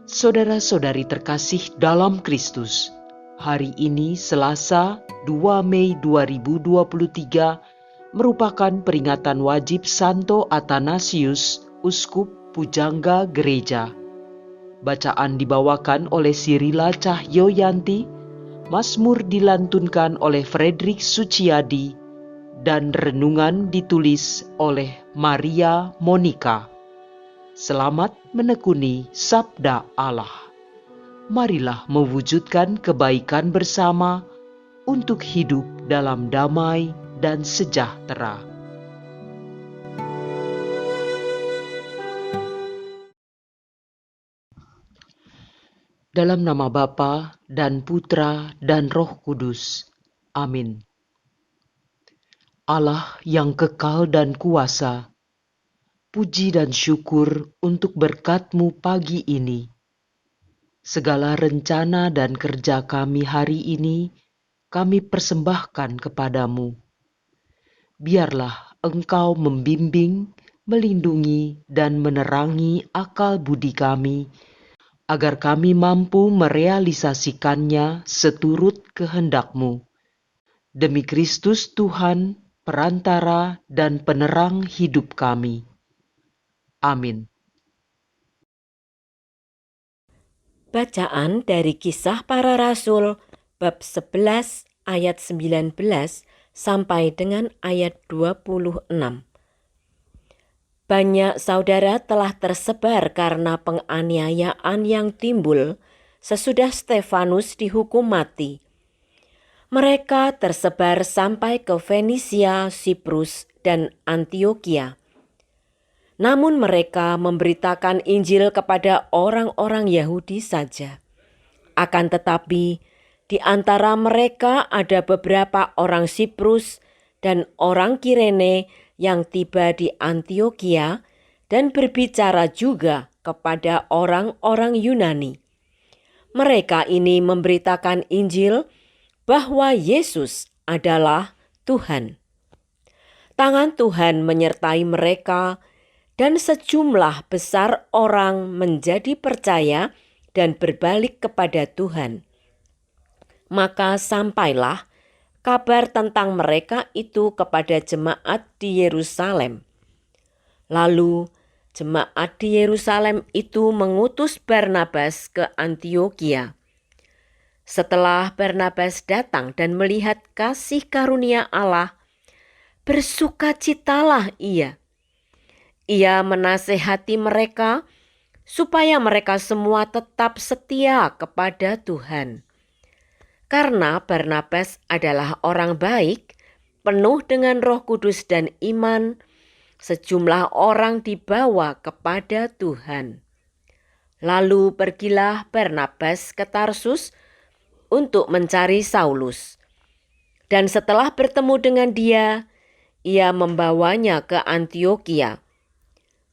Saudara-saudari terkasih dalam Kristus, hari ini Selasa 2 Mei 2023 merupakan peringatan wajib Santo Athanasius, Uskup Pujangga Gereja. Bacaan dibawakan oleh Sirila Cahyoyanti, Mazmur dilantunkan oleh Fredrik Suciadi, dan renungan ditulis oleh Maria Monica. Selamat menekuni Sabda Allah. Marilah mewujudkan kebaikan bersama untuk hidup dalam damai dan sejahtera. Dalam nama Bapa dan Putra dan Roh Kudus. Amin. Allah yang kekal dan kuasa, puji dan syukur untuk berkat-Mu pagi ini. Segala rencana dan kerja kami hari ini, kami persembahkan kepadamu. Biarlah Engkau membimbing, melindungi, dan menerangi akal budi kami, agar kami mampu merealisasikannya seturut kehendak-Mu. Demi Kristus Tuhan, perantara dan penerang hidup kami. Amin. Bacaan dari Kisah Para Rasul bab 11 ayat 19 sampai dengan ayat 26. Banyak saudara telah tersebar karena penganiayaan yang timbul sesudah Stefanus dihukum mati. Mereka tersebar sampai ke Fenisia, Siprus, dan Antioquia. Namun mereka memberitakan Injil kepada orang-orang Yahudi saja. Akan tetapi, di antara mereka ada beberapa orang Siprus dan orang Kirene yang tiba di Antioquia dan berbicara juga kepada orang-orang Yunani. Mereka ini memberitakan Injil bahwa Yesus adalah Tuhan. Tangan Tuhan menyertai mereka, dan sejumlah besar orang menjadi percaya dan berbalik kepada Tuhan. Maka sampailah kabar tentang mereka itu kepada jemaat di Yerusalem. Lalu jemaat di Yerusalem itu mengutus Barnabas ke Antioquia. Setelah Barnabas datang dan melihat kasih karunia Allah, bersukacitalah ia. Ia menasehati mereka supaya mereka semua tetap setia kepada Tuhan. Karena Barnabas adalah orang baik, penuh dengan Roh Kudus dan iman, sejumlah orang dibawa kepada Tuhan. Lalu pergilah Barnabas ke Tarsus untuk mencari Saulus. Dan setelah bertemu dengan dia, ia membawanya ke Antioquia.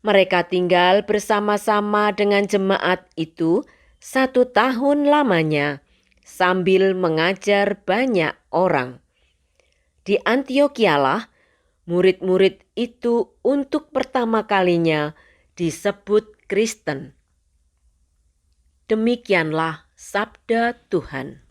Mereka tinggal bersama-sama dengan jemaat itu 1 tahun lamanya, sambil mengajar banyak orang. Di Antioquialah, murid-murid itu untuk pertama kalinya disebut Kristen. Demikianlah sabda Tuhan.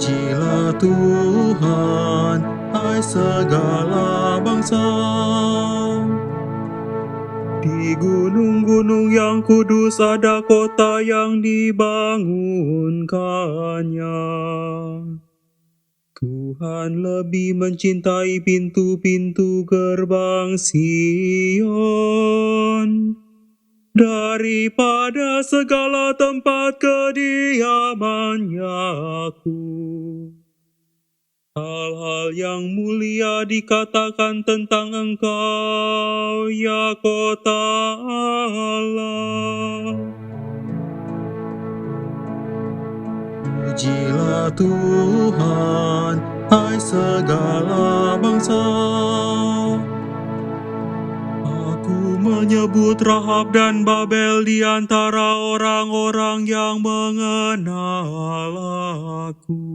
Pujilah Tuhan, hai segala bangsa. Di gunung-gunung yang kudus ada kota yang dibangunkannya. Tuhan lebih mencintai pintu-pintu gerbang Sion daripada segala tempat kediamannya aku. Hal-hal yang mulia dikatakan tentang Engkau, ya kota Allah. Pujilah Tuhan, hai segala bangsa. Aku menyebut Rahab dan Babel di antara orang-orang yang mengenal aku.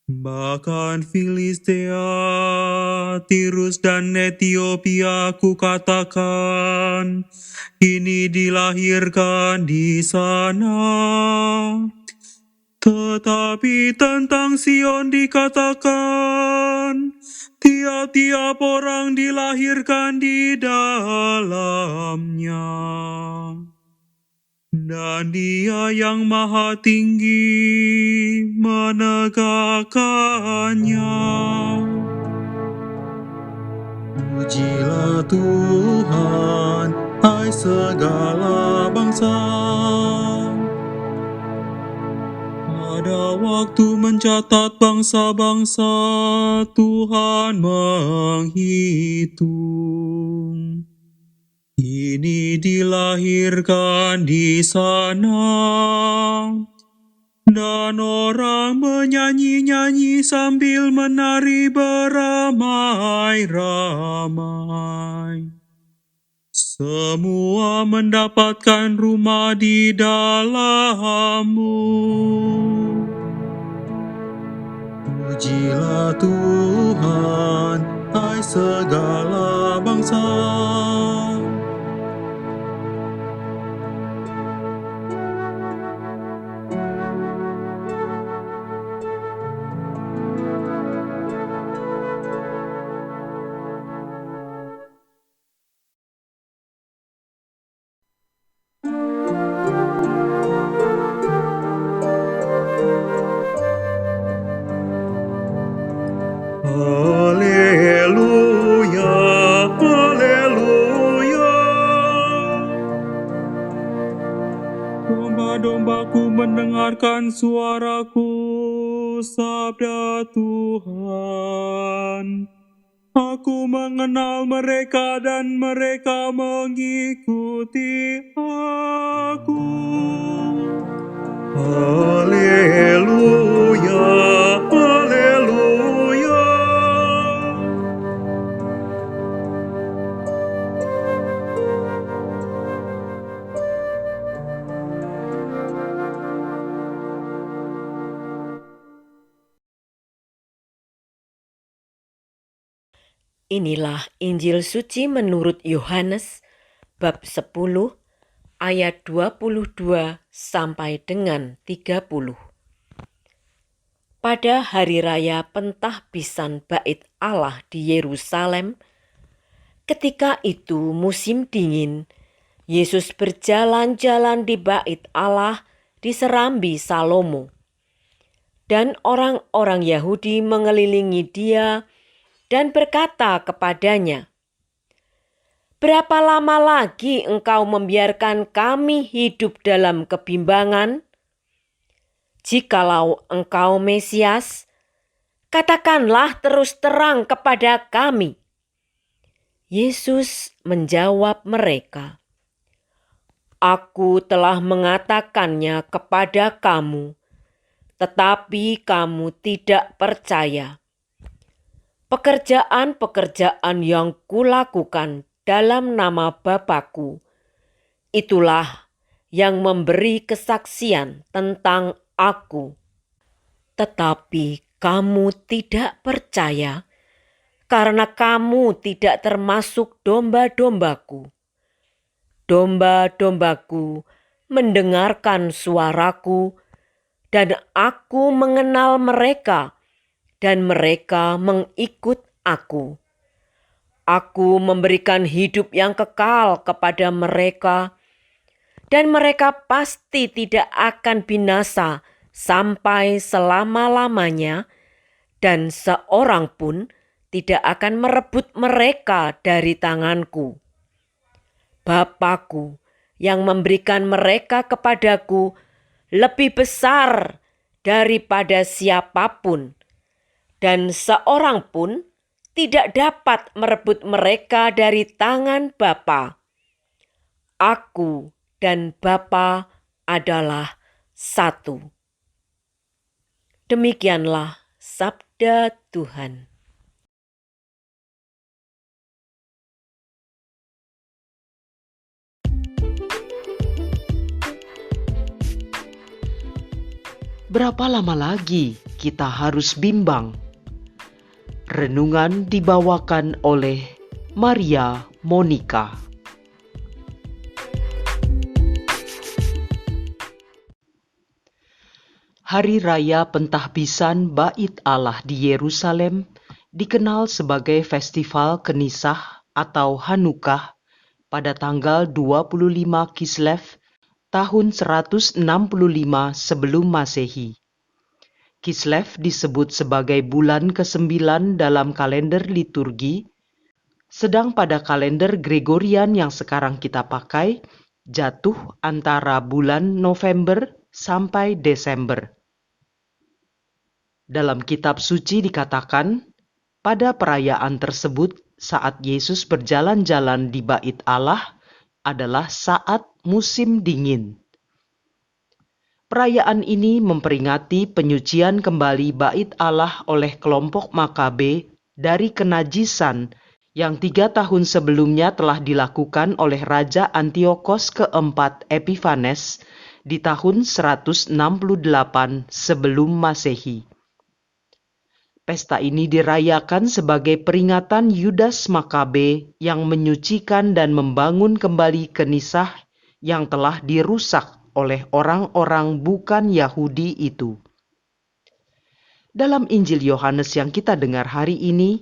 Bahkan Filistea, Tirus dan Etiopia ku katakan, ini dilahirkan di sana. Tetapi tentang Sion dikatakan, tiap-tiap orang dilahirkan di dalamnya. Dan Dia yang Maha Tinggi menegakkannya. Pujilah Tuhan, hai segala bangsa. Pada waktu mencatat bangsa-bangsa, Tuhan menghitung. Ini dilahirkan di sana, dan orang menyanyi-nyanyi sambil menari beramai-ramai. Semua mendapatkan rumah di dalammu. Pujilah Tuhan, hai segala bangsa. Haleluya, haleluya. Domba-dombaku mendengarkan suaraku, sabda Tuhan. Aku mengenal mereka dan mereka mengikuti aku. Haleluya, haleluya. Inilah Injil suci menurut Yohanes bab 10 ayat 22 sampai dengan 30. Pada hari raya pentahbisan Bait Allah di Yerusalem, ketika itu musim dingin, Yesus berjalan-jalan di Bait Allah di Serambi Salomo. Dan orang-orang Yahudi mengelilingi Dia dan berkata kepadanya, "Berapa lama lagi engkau membiarkan kami hidup dalam kebimbangan? Jikalau engkau Mesias, katakanlah terus terang kepada kami." Yesus menjawab mereka, "Aku telah mengatakannya kepada kamu, tetapi kamu tidak percaya. Pekerjaan-pekerjaan yang kulakukan dalam nama Bapa-Ku, itulah yang memberi kesaksian tentang Aku. Tetapi kamu tidak percaya, karena kamu tidak termasuk domba-dombaku. Domba-dombaku mendengarkan suaraku, dan Aku mengenal mereka, dan mereka mengikut Aku. Aku memberikan hidup yang kekal kepada mereka, dan mereka pasti tidak akan binasa sampai selama-lamanya, dan seorang pun tidak akan merebut mereka dari tanganku. Bapa-Ku yang memberikan mereka kepadaku lebih besar daripada siapapun, dan seorang pun tidak dapat merebut mereka dari tangan Bapa. Aku dan Bapa adalah satu." Demikianlah sabda Tuhan. Berapa lama lagi kita harus bimbang? Renungan dibawakan oleh Maria Monica. Hari Raya Pentahbisan Bait Allah di Yerusalem dikenal sebagai Festival Kenisah atau Hanukkah pada tanggal 25 Kislev tahun 165 sebelum Masehi. Kislev disebut sebagai bulan ke-9 dalam kalender liturgi, sedang pada kalender Gregorian yang sekarang kita pakai, jatuh antara bulan November sampai Desember. Dalam kitab suci dikatakan, pada perayaan tersebut saat Yesus berjalan-jalan di Bait Allah adalah saat musim dingin. Perayaan ini memperingati penyucian kembali Bait Allah oleh kelompok Makabe dari kenajisan yang 3 tahun sebelumnya telah dilakukan oleh Raja Antiochos keempat Epiphanes di tahun 168 sebelum Masehi. Pesta ini dirayakan sebagai peringatan Yudas Makabe yang menyucikan dan membangun kembali kenisah yang telah dirusak oleh orang-orang bukan Yahudi itu. Dalam Injil Yohanes yang kita dengar hari ini,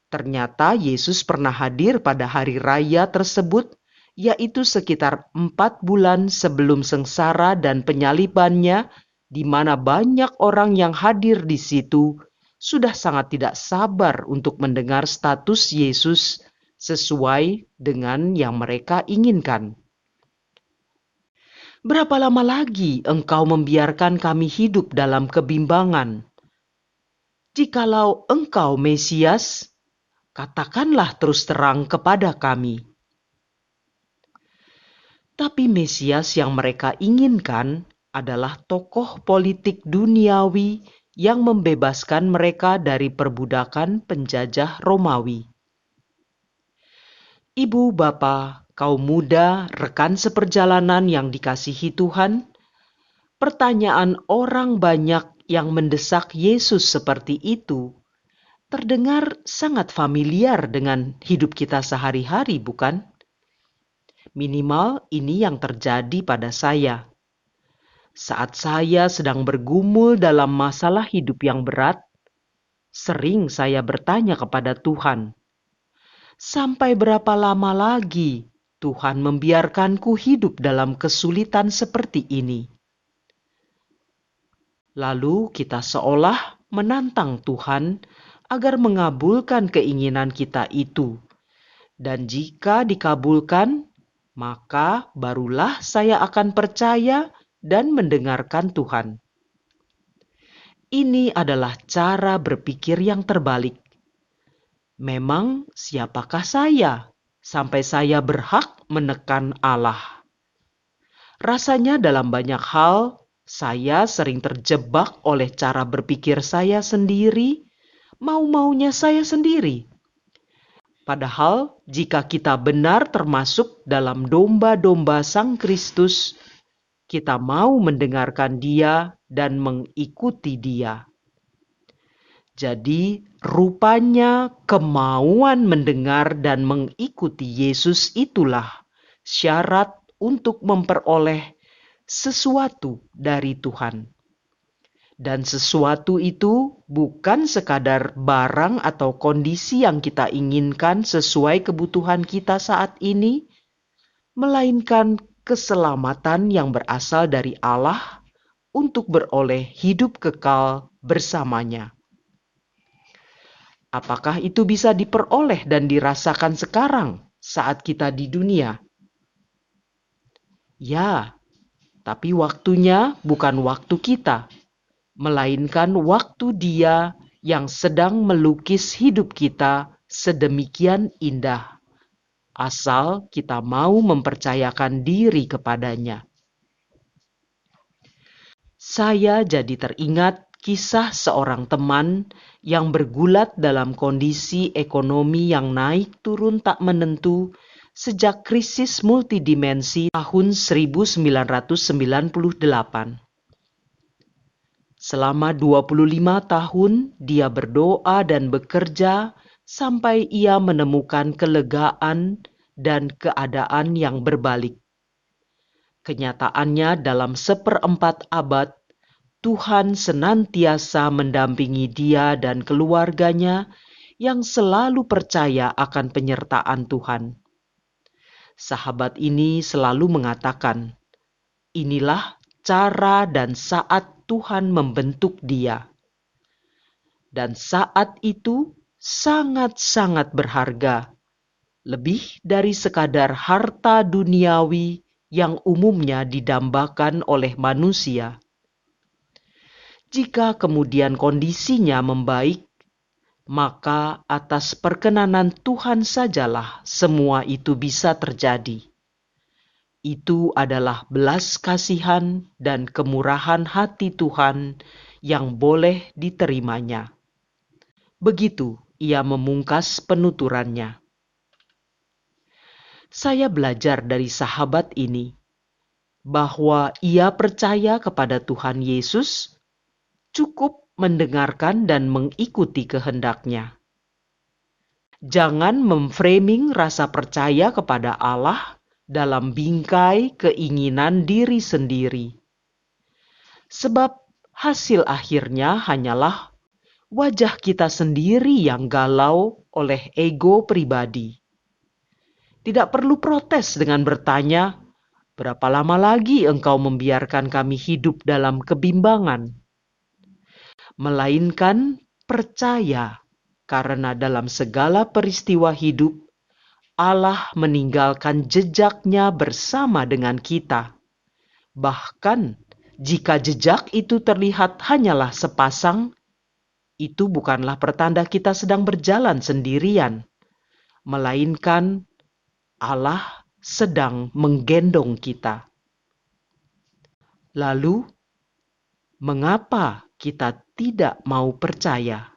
ternyata Yesus pernah hadir pada hari raya tersebut, yaitu sekitar 4 bulan sebelum sengsara dan penyalibannya, di mana banyak orang yang hadir di situ sudah sangat tidak sabar untuk mendengar status Yesus sesuai dengan yang mereka inginkan. Berapa lama lagi engkau membiarkan kami hidup dalam kebimbangan? Jikalau engkau Mesias, katakanlah terus terang kepada kami. Tapi Mesias yang mereka inginkan adalah tokoh politik duniawi yang membebaskan mereka dari perbudakan penjajah Romawi. Ibu, Bapa, kaum muda, rekan seperjalanan yang dikasihi Tuhan, pertanyaan orang banyak yang mendesak Yesus seperti itu terdengar sangat familiar dengan hidup kita sehari-hari, bukan? Minimal ini yang terjadi pada saya. Saat saya sedang bergumul dalam masalah hidup yang berat, sering saya bertanya kepada Tuhan, sampai berapa lama lagi Tuhan membiarkanku hidup dalam kesulitan seperti ini? Lalu kita seolah menantang Tuhan agar mengabulkan keinginan kita itu. Dan jika dikabulkan, maka barulah saya akan percaya dan mendengarkan Tuhan. Ini adalah cara berpikir yang terbalik. Memang siapakah saya sampai saya berhak menekan Allah? Rasanya dalam banyak hal saya sering terjebak oleh cara berpikir saya sendiri, mau-maunya saya sendiri. Padahal jika kita benar termasuk dalam domba-domba Sang Kristus, kita mau mendengarkan Dia dan mengikuti Dia. Jadi, rupanya kemauan mendengar dan mengikuti Yesus itulah syarat untuk memperoleh sesuatu dari Tuhan. Dan sesuatu itu bukan sekadar barang atau kondisi yang kita inginkan sesuai kebutuhan kita saat ini, melainkan keselamatan yang berasal dari Allah untuk beroleh hidup kekal bersamanya. Apakah itu bisa diperoleh dan dirasakan sekarang saat kita di dunia? Ya, tapi waktunya bukan waktu kita, melainkan waktu Dia yang sedang melukis hidup kita sedemikian indah, asal kita mau mempercayakan diri kepadanya. Saya jadi teringat kisah seorang teman yang bergulat dalam kondisi ekonomi yang naik turun tak menentu sejak krisis multidimensi tahun 1998. Selama 25 tahun dia berdoa dan bekerja sampai ia menemukan kelegaan dan keadaan yang berbalik. Kenyataannya dalam 1/4 abad, Tuhan senantiasa mendampingi dia dan keluarganya yang selalu percaya akan penyertaan Tuhan. Sahabat ini selalu mengatakan, inilah cara dan saat Tuhan membentuk dia. Dan saat itu sangat-sangat berharga, lebih dari sekadar harta duniawi yang umumnya didambakan oleh manusia. Jika kemudian kondisinya membaik, maka atas perkenanan Tuhan sajalah semua itu bisa terjadi. Itu adalah belas kasihan dan kemurahan hati Tuhan yang boleh diterimanya. Begitu ia memungkas penuturannya. Saya belajar dari sahabat ini bahwa ia percaya kepada Tuhan Yesus, cukup mendengarkan dan mengikuti kehendak-Nya. Jangan memframing rasa percaya kepada Allah dalam bingkai keinginan diri sendiri. Sebab hasil akhirnya hanyalah wajah kita sendiri yang galau oleh ego pribadi. Tidak perlu protes dengan bertanya, berapa lama lagi engkau membiarkan kami hidup dalam kebimbangan? Melainkan percaya, karena dalam segala peristiwa hidup, Allah meninggalkan jejak-Nya bersama dengan kita. Bahkan jika jejak itu terlihat hanyalah sepasang, itu bukanlah pertanda kita sedang berjalan sendirian, melainkan Allah sedang menggendong kita. Lalu, mengapa kita tidak mau percaya?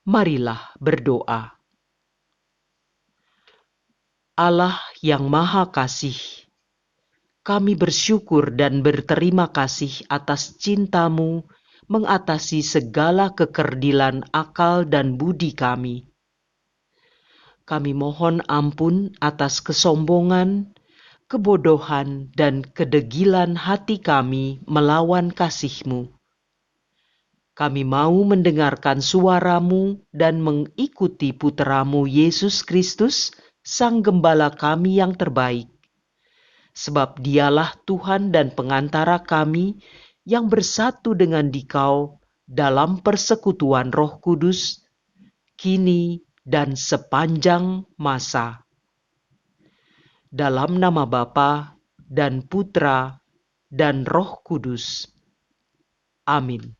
Marilah berdoa. Allah yang Maha Kasih, kami bersyukur dan berterima kasih atas cinta-Mu mengatasi segala kekerdilan akal dan budi kami. Kami mohon ampun atas kesombongan, kebodohan, dan kedegilan hati kami melawan kasih-Mu. Kami mau mendengarkan suara-Mu dan mengikuti Putra-Mu Yesus Kristus, Sang Gembala kami yang terbaik. Sebab Dialah Tuhan dan pengantara kami yang bersatu dengan Dikau dalam persekutuan Roh Kudus, kini dan sepanjang masa. Dalam nama Bapa dan Putra dan Roh Kudus. Amin.